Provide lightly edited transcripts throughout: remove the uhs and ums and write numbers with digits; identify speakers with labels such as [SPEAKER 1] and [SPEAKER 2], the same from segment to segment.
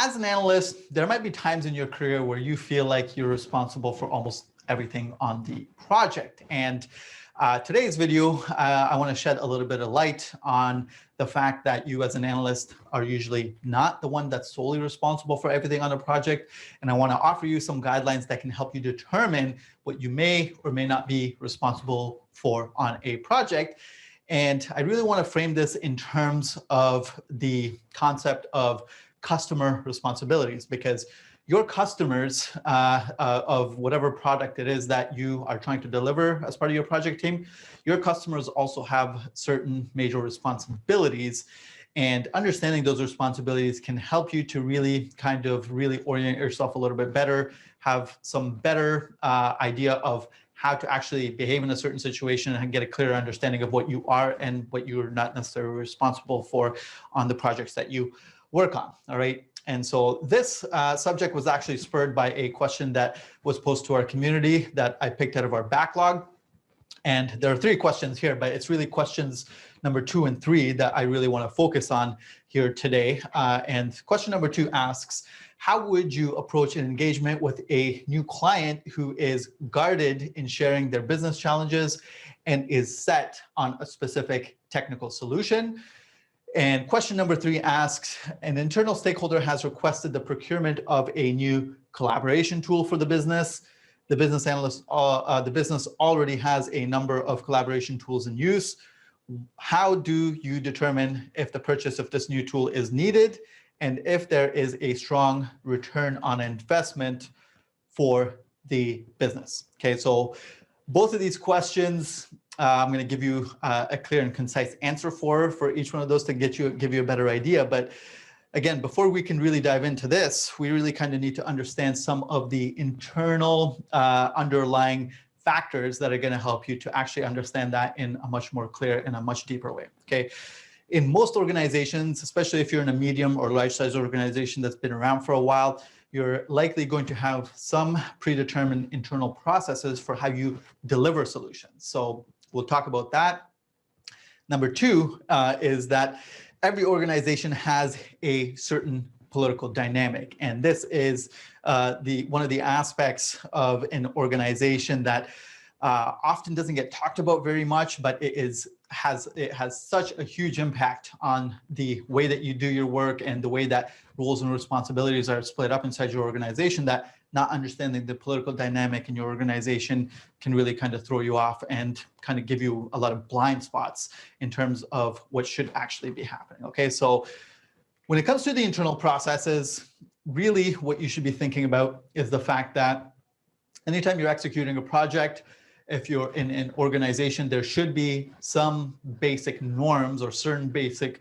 [SPEAKER 1] as an analyst, there might be times in your career where you feel like you're responsible for almost everything on the project. And today's video, I want to shed a little bit of light on the fact that you as an analyst are usually not the one that's solely responsible for everything on a project. And I want to offer you some guidelines that can help you determine what you may or may not be responsible for on a project. And I really want to frame this in terms of the concept of customer responsibilities, because your customers of whatever product it is that you are trying to deliver as part of your project team, your customers also have certain major responsibilities, and understanding those responsibilities can help you to really orient yourself a little bit better, have some better idea of how to actually behave in a certain situation and get a clearer understanding of what you are and what you're not necessarily responsible for on the projects that you work on, all right? And so this subject was actually spurred by a question that was posed to our community that I picked out of our backlog. And there are 3 questions here, but it's really questions number 2 and 3 that I really want to focus on here today. And question number 2 asks, how would you approach an engagement with a new client who is guarded in sharing their business challenges and is set on a specific technical solution? And question number 3 asks, an internal stakeholder has requested the procurement of a new collaboration tool for the business. The business analyst, the business already has a number of collaboration tools in use. How do you determine if the purchase of this new tool is needed and if there is a strong return on investment for the business? Okay, so both of these questions, I'm going to give you a clear and concise answer for each one of those to give you a better idea. But again, before we can really dive into this, we really kind of need to understand some of the internal underlying factors that are going to help you to actually understand that in a much more clear and a much deeper way. Okay. In most organizations, especially if you're in a medium or large-size organization that's been around for a while, you're likely going to have some predetermined internal processes for how you deliver solutions. So we'll talk about that. Number 2 is that every organization has a certain political dynamic. And this is one of the aspects of an organization that often doesn't get talked about very much, but it has such a huge impact on the way that you do your work and the way that roles and responsibilities are split up inside your organization, that not understanding the political dynamic in your organization can really kind of throw you off and kind of give you a lot of blind spots in terms of what should actually be happening. Okay, so when it comes to the internal processes, really what you should be thinking about is the fact that anytime you're executing a project, if you're in an organization, there should be some basic norms or certain basic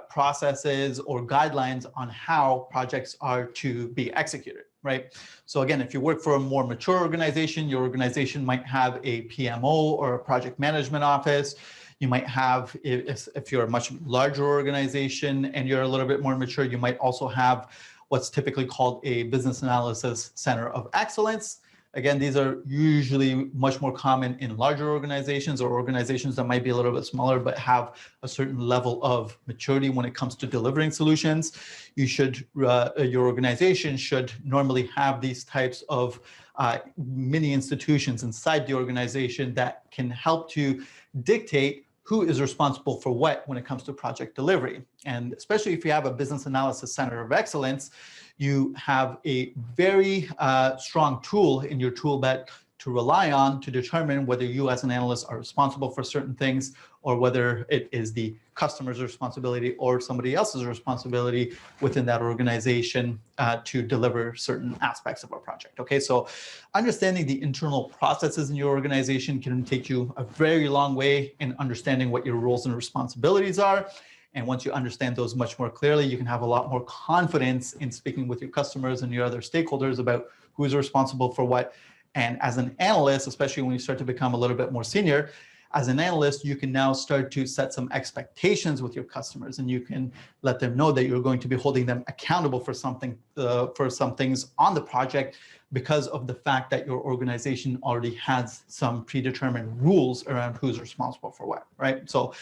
[SPEAKER 1] processes or guidelines on how projects are to be executed, right? So again, if you work for a more mature organization, your organization might have a PMO or a project management office. You might have, if you're a much larger organization and you're a little bit more mature, you might also have what's typically called a business analysis center of excellence. Again, these are usually much more common in larger organizations or organizations that might be a little bit smaller but have a certain level of maturity when it comes to delivering solutions. Your organization should normally have these types of mini institutions inside the organization that can help to dictate who is responsible for what when it comes to project delivery. And especially if you have a business analysis center of excellence, you have a very strong tool in your tool belt to rely on to determine whether you as an analyst are responsible for certain things or whether it is the customer's responsibility or somebody else's responsibility within that organization to deliver certain aspects of a project. Okay, so understanding the internal processes in your organization can take you a very long way in understanding what your roles and responsibilities are. And once you understand those much more clearly, you can have a lot more confidence in speaking with your customers and your other stakeholders about who is responsible for what. And as an analyst, especially when you start to become a little bit more senior, as an analyst, you can now start to set some expectations with your customers, and you can let them know that you're going to be holding them accountable for some things on the project because of the fact that your organization already has some predetermined rules around who's responsible for what, right? So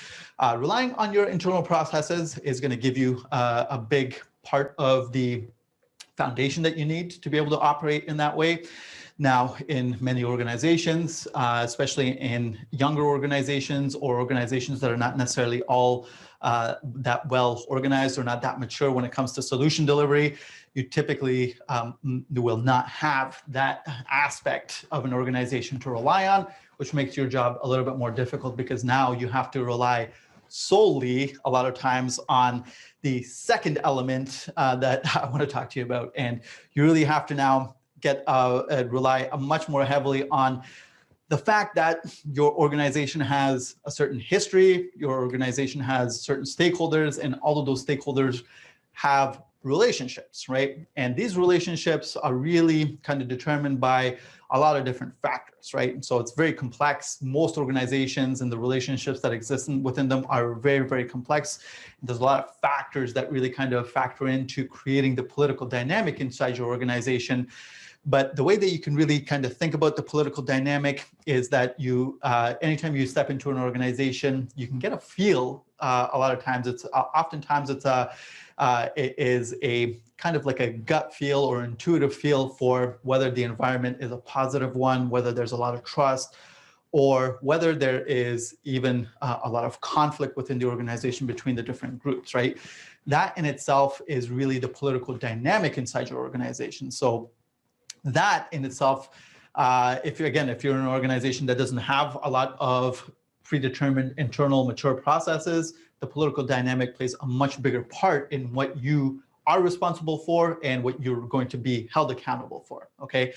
[SPEAKER 1] relying on your internal processes is going to give you a big part of the foundation that you need to be able to operate in that way. Now, in many organizations, especially in younger organizations or organizations that are not necessarily all that well organized or not that mature when it comes to solution delivery, you typically will not have that aspect of an organization to rely on, which makes your job a little bit more difficult because now you have to rely solely a lot of times on the second element that I want to talk to you about. And you really have to now rely much more heavily on the fact that your organization has a certain history, your organization has certain stakeholders, and all of those stakeholders have relationships, right? And these relationships are really kind of determined by a lot of different factors, right? And so it's very complex. Most organizations and the relationships that exist within them are very, very complex. There's a lot of factors that really kind of factor into creating the political dynamic inside your organization. But the way that you can really kind of think about the political dynamic is that you, anytime you step into an organization, you can get a feel. A lot of times, oftentimes it is a kind of like a gut feel or intuitive feel for whether the environment is a positive one, whether there's a lot of trust, or whether there is even a lot of conflict within the organization between the different groups, right? That in itself is really the political dynamic inside your organization. So that in itself, if you're in an organization that doesn't have a lot of predetermined internal mature processes, the political dynamic plays a much bigger part in what you are responsible for and what you're going to be held accountable for, okay?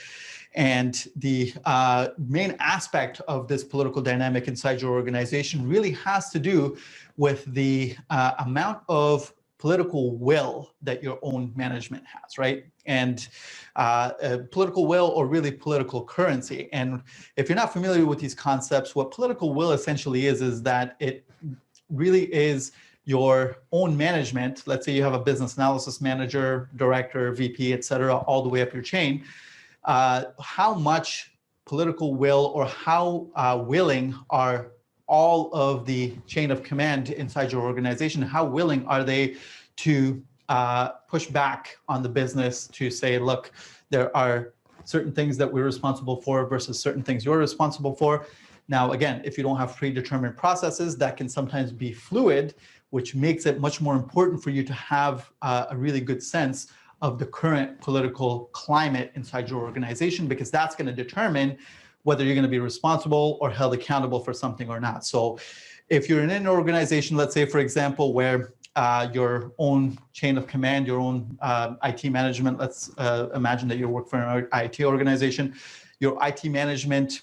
[SPEAKER 1] And the main aspect of this political dynamic inside your organization really has to do with the amount of political will that your own management has, right? And political will, or really political currency. And if you're not familiar with these concepts, what political will essentially is that it really is your own management. Let's say you have a business analysis manager, director, VP, et cetera, all the way up your chain. How much political will, or how willing are all of the chain of command inside your organization, how willing are they to push back on the business to say, look, there are certain things that we're responsible for versus certain things you're responsible for. Now, again, if you don't have predetermined processes, that can sometimes be fluid, which makes it much more important for you to have a really good sense of the current political climate inside your organization, because that's going to determine whether you're going to be responsible or held accountable for something or not. So if you're in an organization, let's say, for example, where your own chain of command, your own IT management, let's imagine that you work for an IT organization, your IT management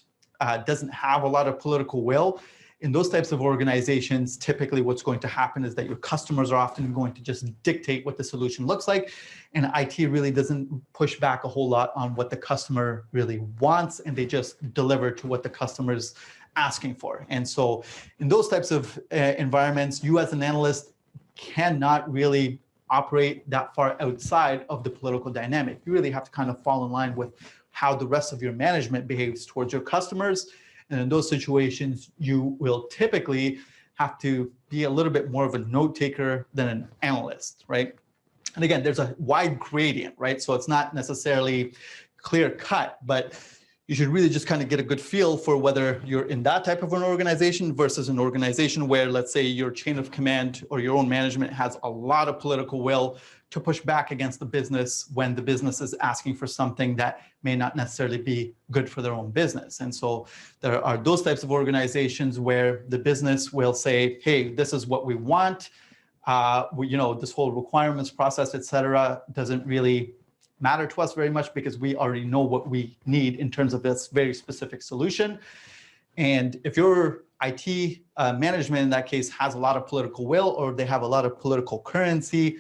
[SPEAKER 1] doesn't have a lot of political will. In those types of organizations, typically what's going to happen is that your customers are often going to just dictate what the solution looks like. And IT really doesn't push back a whole lot on what the customer really wants, and they just deliver to what the customer's asking for. And so in those types of environments, you as an analyst cannot really operate that far outside of the political dynamic. You really have to kind of fall in line with how the rest of your management behaves towards your customers. And in those situations, you will typically have to be a little bit more of a note taker than an analyst, right? And again, there's a wide gradient, right? So it's not necessarily clear cut, but you should really just kind of get a good feel for whether you're in that type of an organization versus an organization where, let's say, your chain of command or your own management has a lot of political will to push back against the business when the business is asking for something that may not necessarily be good for their own business. And so there are those types of organizations where the business will say, hey, this is what we want. This whole requirements process, et cetera, doesn't really matter to us very much because we already know what we need in terms of this very specific solution. And if your IT management in that case has a lot of political will, or they have a lot of political currency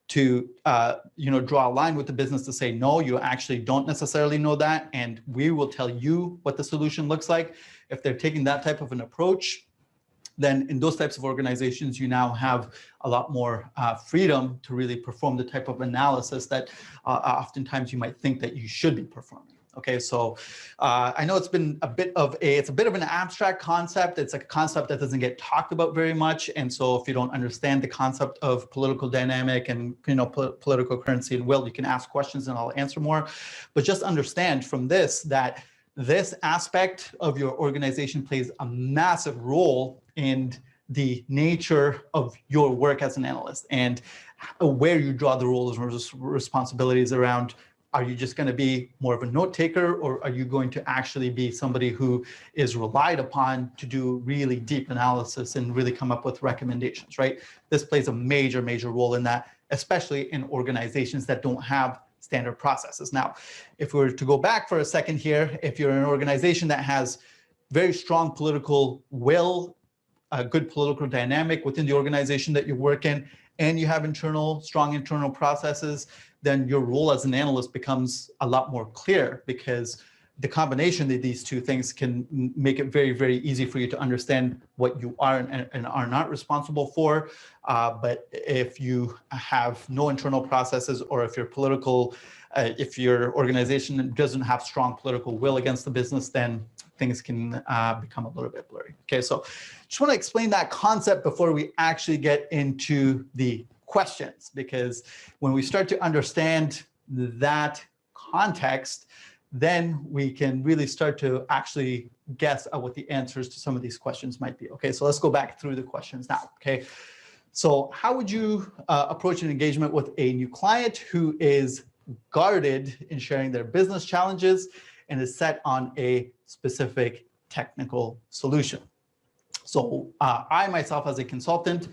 [SPEAKER 1] to draw a line with the business to say, no, you actually don't necessarily know that, and we will tell you what the solution looks like. If they're taking that type of an approach, then in those types of organizations, you now have a lot more freedom to really perform the type of analysis that oftentimes you might think that you should be performing, Okay, so I know it's been a bit of an abstract concept. It's a concept that doesn't get talked about very much. And so if you don't understand the concept of political dynamic and political currency and will, you can ask questions and I'll answer more. But just understand from this that this aspect of your organization plays a massive role in the nature of your work as an analyst and where you draw the roles and responsibilities around. Are you just going to be more of a note taker, or are you going to actually be somebody who is relied upon to do really deep analysis and really come up with recommendations, right? This plays a major, major role in that, especially in organizations that don't have standard processes. Now, if we were to go back for a second here, if you're an organization that has very strong political will, a good political dynamic within the organization that you work in, and you have strong internal processes, then your role as an analyst becomes a lot more clear, because the combination of these two things can make it very, very easy for you to understand what you are and are not responsible for. But if you have no internal processes, or if if your organization doesn't have strong political will against the business, then things can become a little bit blurry. Okay, so just want to explain that concept before we actually get into the questions, because when we start to understand that context, then we can really start to actually guess at what the answers to some of these questions might be. Okay, so let's go back through the questions now. Okay, so how would you approach an engagement with a new client who is guarded in sharing their business challenges and is set on a specific technical solution? So I myself, as a consultant,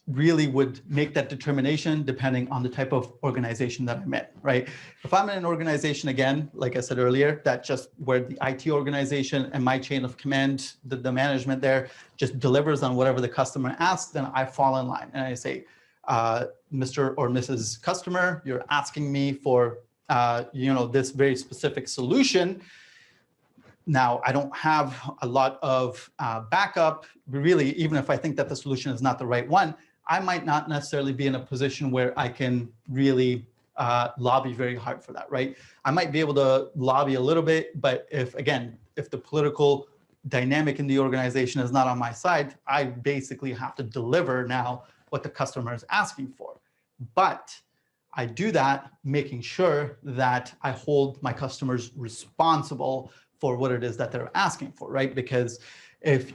[SPEAKER 1] really would make that determination depending on the type of organization that I'm in, right? If I'm in an organization, again, like I said earlier, that just where the IT organization and my chain of command, the management there just delivers on whatever the customer asks, then I fall in line and I say, Mr. or Mrs. Customer, you're asking me for this very specific solution. Now, I don't have a lot of backup. Really, even if I think that the solution is not the right one, I might not necessarily be in a position where I can really lobby very hard for that, right? I might be able to lobby a little bit, but if the political dynamic in the organization is not on my side, I basically have to deliver now what the customer is asking for. But I do that making sure that I hold my customers responsible for what it is that they're asking for, right? Because if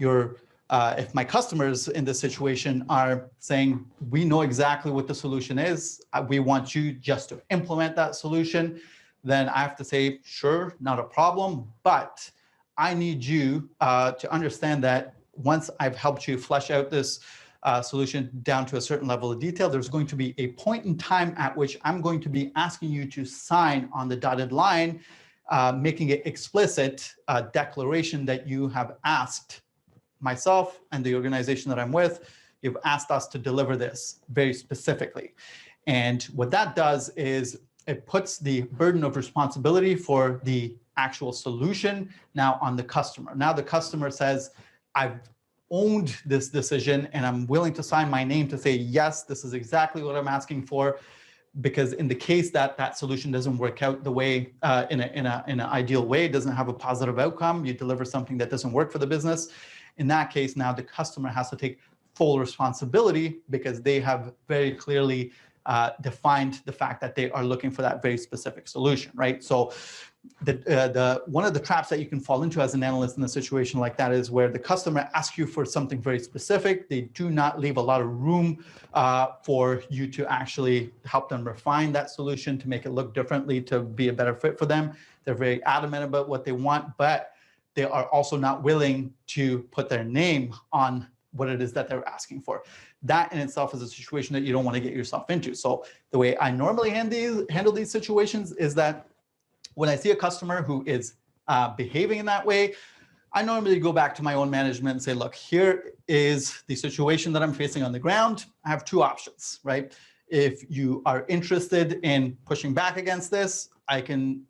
[SPEAKER 1] my customers in this situation are saying, we know exactly what the solution is, we want you just to implement that solution, then I have to say, sure, not a problem, but I need you to understand that once I've helped you flesh out this solution down to a certain level of detail, there's going to be a point in time at which I'm going to be asking you to sign on the dotted line, making it explicit declaration that you have asked myself and the organization that I'm with, you've asked us to deliver this very specifically. And what that does is it puts the burden of responsibility for the actual solution now on the customer. Now the customer says, I've owned this decision and I'm willing to sign my name to say, yes, this is exactly what I'm asking for. Because in the case that that solution doesn't work out the way, in an ideal way, doesn't have a positive outcome, you deliver something that doesn't work for the business, in that case, now the customer has to take full responsibility because they have very clearly defined the fact that they are looking for that very specific solution, right? So one of the traps that you can fall into as an analyst in a situation like that is where the customer asks you for something very specific. They do not leave a lot of room for you to actually help them refine that solution to make it look differently, to be a better fit for them. They're very adamant about what they want, but they are also not willing to put their name on what it is that they're asking for. That in itself is a situation that you don't want to get yourself into. So the way I normally handle these situations is that when I see a customer who is behaving in that way, I normally go back to my own management and say, look, here is the situation that I'm facing on the ground. I have two options, right? If you are interested in pushing back against this, I can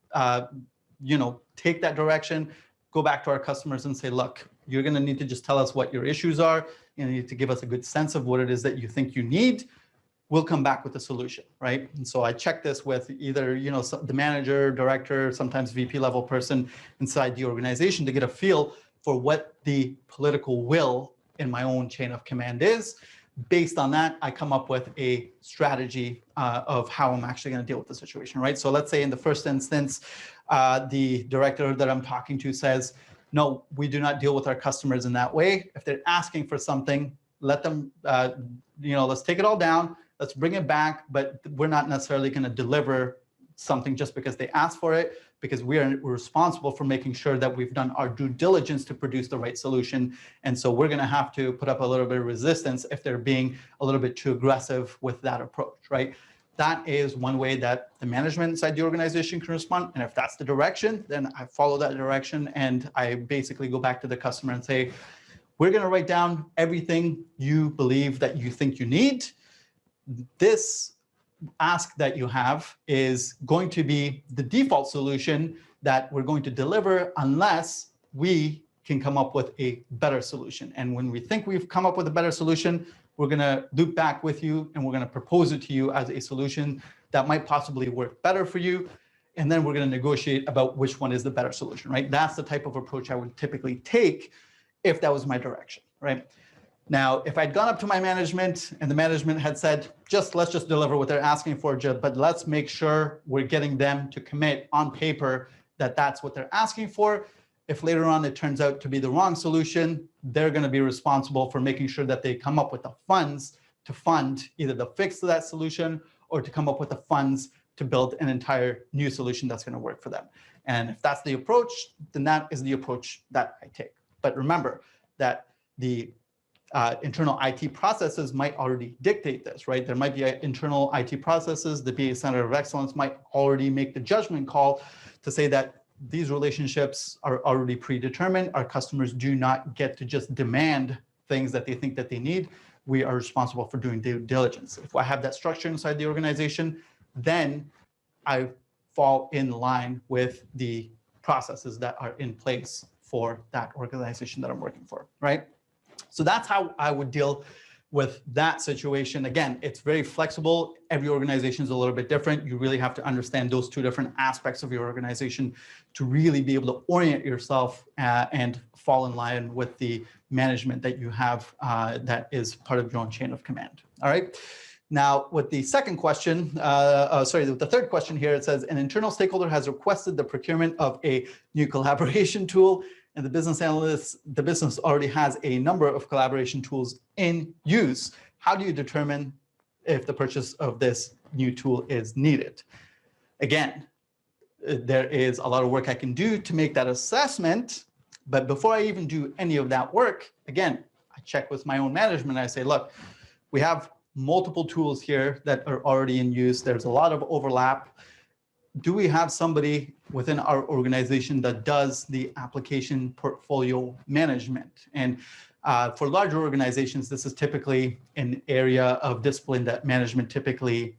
[SPEAKER 1] take that direction, go back to our customers and say, look, you're going to need to just tell us what your issues are. You need to give us a good sense of what it is that you think you need. we'll come back with a solution, right? And so I check this with either, the manager, director, sometimes VP level person inside the organization to get a feel for what the political will in my own chain of command is. Based on that, I come up with a strategy of how I'm actually going to deal with the situation, right? So let's say in the first instance, the director that I'm talking to says, no, we do not deal with our customers in that way. If they're asking for something, let them, let's take it all down. Let's bring it back, but we're not necessarily going to deliver something just because they asked for it, because we're responsible for making sure that we've done our due diligence to produce the right solution. And so we're going to have to put up a little bit of resistance if they're being a little bit too aggressive with that approach, right? That is one way that the management inside the organization can respond. And if that's the direction, then I follow that direction. And I basically go back to the customer and say, we're going to write down everything you believe that you think you need. This ask that you have is going to be the default solution that we're going to deliver unless we can come up with a better solution. And when we think we've come up with a better solution, we're going to loop back with you and we're going to propose it to you as a solution that might possibly work better for you. And then we're going to negotiate about which one is the better solution, right? That's the type of approach I would typically take if that was my direction, right? Now, if I'd gone up to my management and the management had said, let's just deliver what they're asking for, but let's make sure we're getting them to commit on paper that that's what they're asking for. If later on it turns out to be the wrong solution, they're going to be responsible for making sure that they come up with the funds to fund either the fix to that solution or to come up with the funds to build an entire new solution that's going to work for them. And if that's the approach, then that is the approach that I take. But remember that the internal IT processes might already dictate this, right? There might be internal IT processes. The BA Center of Excellence might already make the judgment call to say that these relationships are already predetermined. Our customers do not get to just demand things that they think that they need. We are responsible for doing due diligence. If I have that structure inside the organization, then I fall in line with the processes that are in place for that organization that I'm working for, right? So that's how I would deal with that situation. Again, it's very flexible. Every organization is a little bit different. You really have to understand those two different aspects of your organization to really be able to orient yourself and fall in line with the management that you have that is part of your own chain of command. All right. Now, with the second question, with the third question here, it says, an internal stakeholder has requested the procurement of a new collaboration tool, and the business already has a number of collaboration tools in use. How do you determine if the purchase of this new tool is needed? Again, there is a lot of work I can do to make that assessment, but before I even do any of that work, again, I check with my own management. I say, look, we have multiple tools here that are already in use. There's a lot of overlap. Do we have somebody within our organization that does the application portfolio management? And for larger organizations, this is typically an area of discipline that management typically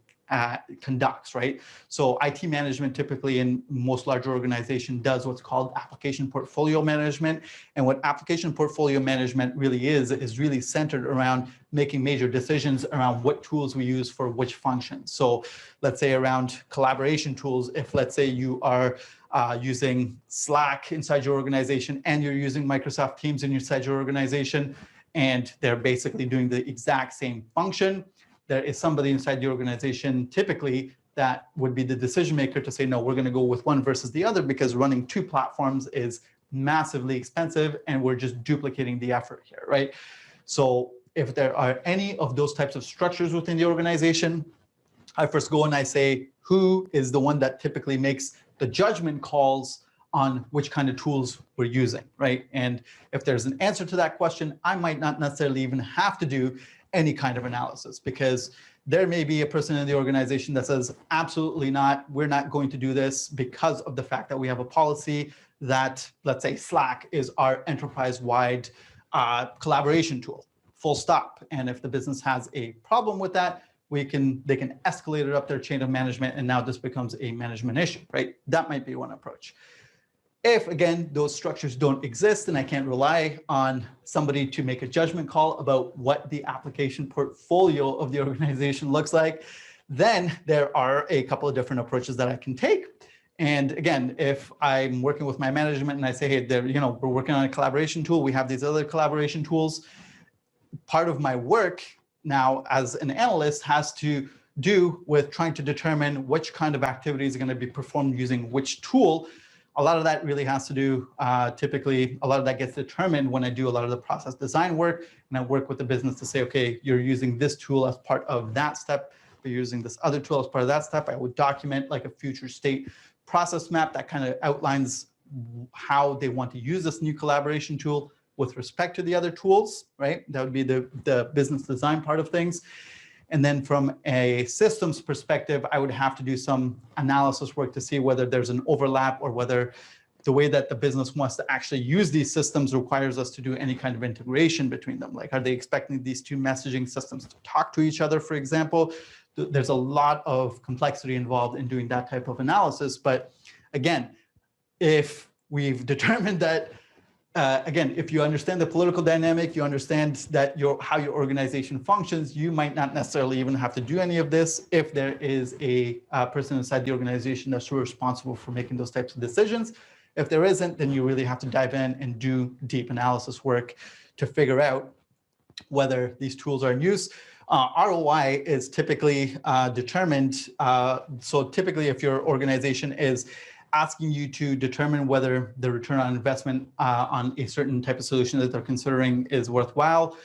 [SPEAKER 1] conducts, right? So IT management typically in most larger organizations does what's called application portfolio management. And what application portfolio management really is really centered around making major decisions around what tools we use for which functions. So let's say around collaboration tools, if let's say you are using Slack inside your organization and you're using Microsoft Teams inside your organization, and they're basically doing the exact same function, there is somebody inside the organization typically that would be the decision maker to say, no, we're going to go with one versus the other because running two platforms is massively expensive and we're just duplicating the effort here, right? So if there are any of those types of structures within the organization, I first go and I say, who is the one that typically makes the judgment calls on which kind of tools we're using, right? And if there's an answer to that question, I might not necessarily even have to do any kind of analysis, because there may be a person in the organization that says, absolutely not, we're not going to do this because of the fact that we have a policy that, let's say, Slack is our enterprise-wide collaboration tool, full stop. And if the business has a problem with that, they can escalate it up their chain of management, and now this becomes a management issue, right? That might be one approach. If, again, those structures don't exist and I can't rely on somebody to make a judgment call about what the application portfolio of the organization looks like, then there are a couple of different approaches that I can take. And again, if I'm working with my management and I say, hey, we're working on a collaboration tool, we have these other collaboration tools, part of my work now as an analyst has to do with trying to determine which kind of activities are going to be performed using which tool. A lot of that really has to do, typically, a lot of that gets determined when I do a lot of the process design work, and I work with the business to say, okay, you're using this tool as part of that step, you're using this other tool as part of that step. I would document like a future state process map that kind of outlines how they want to use this new collaboration tool with respect to the other tools, right? That would be the business design part of things. And then from a systems perspective, I would have to do some analysis work to see whether there's an overlap or whether the way that the business wants to actually use these systems requires us to do any kind of integration between them. Like, are they expecting these two messaging systems to talk to each other, for example? There's a lot of complexity involved in doing that type of analysis. But again, if we've determined that again, if you understand the political dynamic, you understand that how your organization functions, you might not necessarily even have to do any of this if there is a person inside the organization that's responsible for making those types of decisions. If there isn't, then you really have to dive in and do deep analysis work to figure out whether these tools are in use. ROI is typically determined. So typically, if your organization is asking you to determine whether the return on investment on a certain type of solution that they're considering is worthwhile,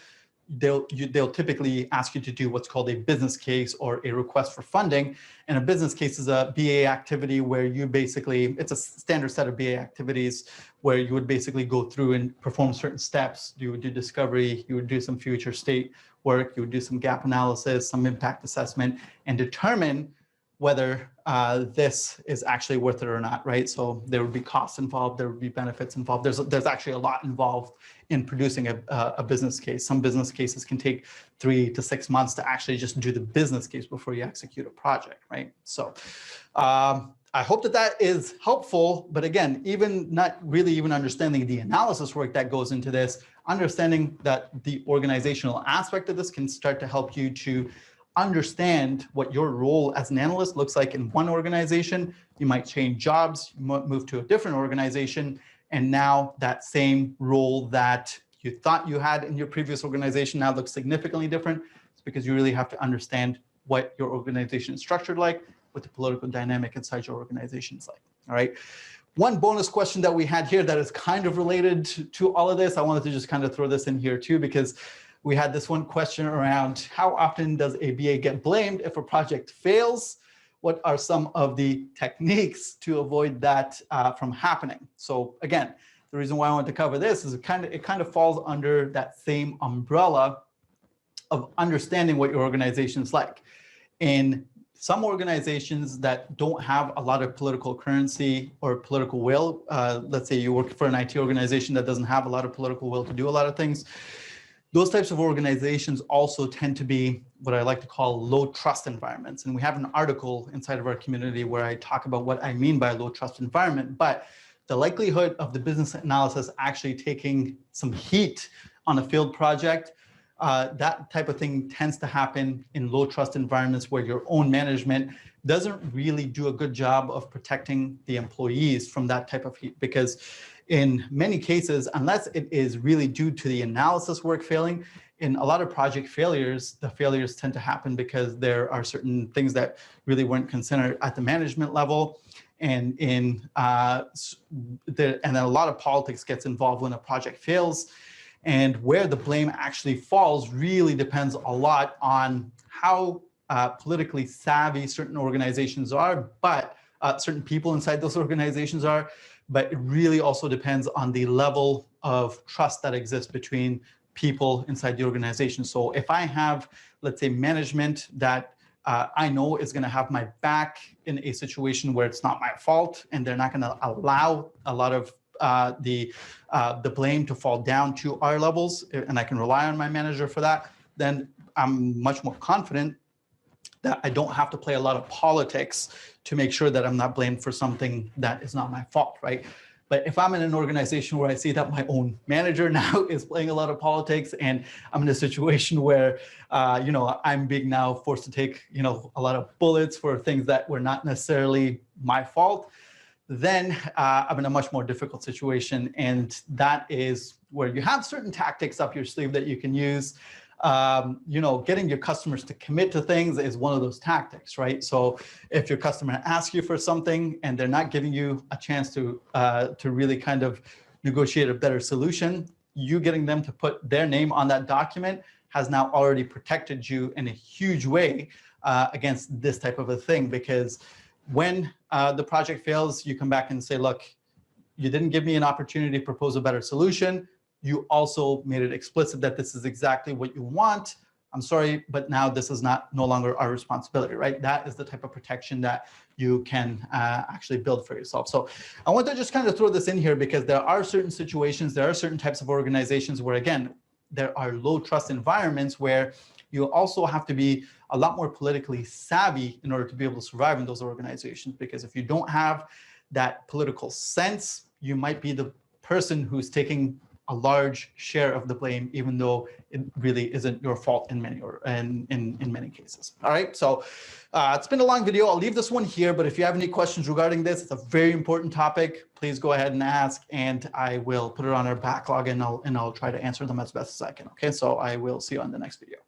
[SPEAKER 1] they'll typically ask you to do what's called a business case or a request for funding. And a business case is a BA activity where you basically, it's a standard set of BA activities where you would basically go through and perform certain steps. You would do discovery, you would do some future state work, you would do some gap analysis, some impact assessment, and determine whether this is actually worth it or not, right? So there would be costs involved, there would be benefits involved. There's actually a lot involved in producing a business case. Some business cases can take 3 to 6 months to actually just do the business case before you execute a project, right? So I hope that is helpful, but again, even not really even understanding the analysis work that goes into this, understanding that the organizational aspect of this can start to help you to understand what your role as an analyst looks like in one organization. You might change jobs, you might move to a different organization, and now that same role that you thought you had in your previous organization now looks significantly different. It's because you really have to understand what your organization is structured like, what the political dynamic inside your organization is like, all right? One bonus question that we had here that is kind of related to all of this, I wanted to just kind of throw this in here too, because we had this one question around how often does a BA get blamed if a project fails? What are some of the techniques to avoid that from happening? So again, the reason why I wanted to cover this is it kind of falls under that same umbrella of understanding what your organization is like. In some organizations that don't have a lot of political currency or political will, let's say you work for an IT organization that doesn't have a lot of political will to do a lot of things, those types of organizations also tend to be what I like to call low trust environments. And we have an article inside of our community where I talk about what I mean by a low trust environment, but the likelihood of the business analysis actually taking some heat on a field project, that type of thing tends to happen in low trust environments where your own management doesn't really do a good job of protecting the employees from that type of heat, because in many cases, unless it is really due to the analysis work failing, in a lot of project failures, the failures tend to happen because there are certain things that really weren't considered at the management level. And and then a lot of politics gets involved when a project fails. And where the blame actually falls really depends a lot on how politically savvy certain organizations are, but certain people inside those organizations are. But it really also depends on the level of trust that exists between people inside the organization. So if I have, let's say, management that I know is going to have my back in a situation where it's not my fault, and they're not going to allow a lot of the blame to fall down to our levels, and I can rely on my manager for that, then I'm much more confident that I don't have to play a lot of politics to make sure that I'm not blamed for something that is not my fault, right? But if I'm in an organization where I see that my own manager now is playing a lot of politics, and I'm in a situation where, I'm being now forced to take, a lot of bullets for things that were not necessarily my fault, then I'm in a much more difficult situation. And that is where you have certain tactics up your sleeve that you can use. Getting your customers to commit to things is one of those tactics, right? So if your customer asks you for something and they're not giving you a chance to really kind of negotiate a better solution, you getting them to put their name on that document has now already protected you in a huge way against this type of a thing. Because when the project fails, you come back and say, look, you didn't give me an opportunity to propose a better solution. You also made it explicit that this is exactly what you want. I'm sorry, but now this is no longer our responsibility, right? That is the type of protection that you can actually build for yourself. So I want to just kind of throw this in here because there are certain situations, there are certain types of organizations where, again, there are low trust environments where you also have to be a lot more politically savvy in order to be able to survive in those organizations. Because if you don't have that political sense, you might be the person who's taking a large share of the blame, even though it really isn't your fault in many cases. All right, so it's been a long video. I'll leave this one here, but if you have any questions regarding this, it's a very important topic. Please go ahead and ask, and I will put it on our backlog, and I'll try to answer them as best as I can. Okay, so I will see you on the next video.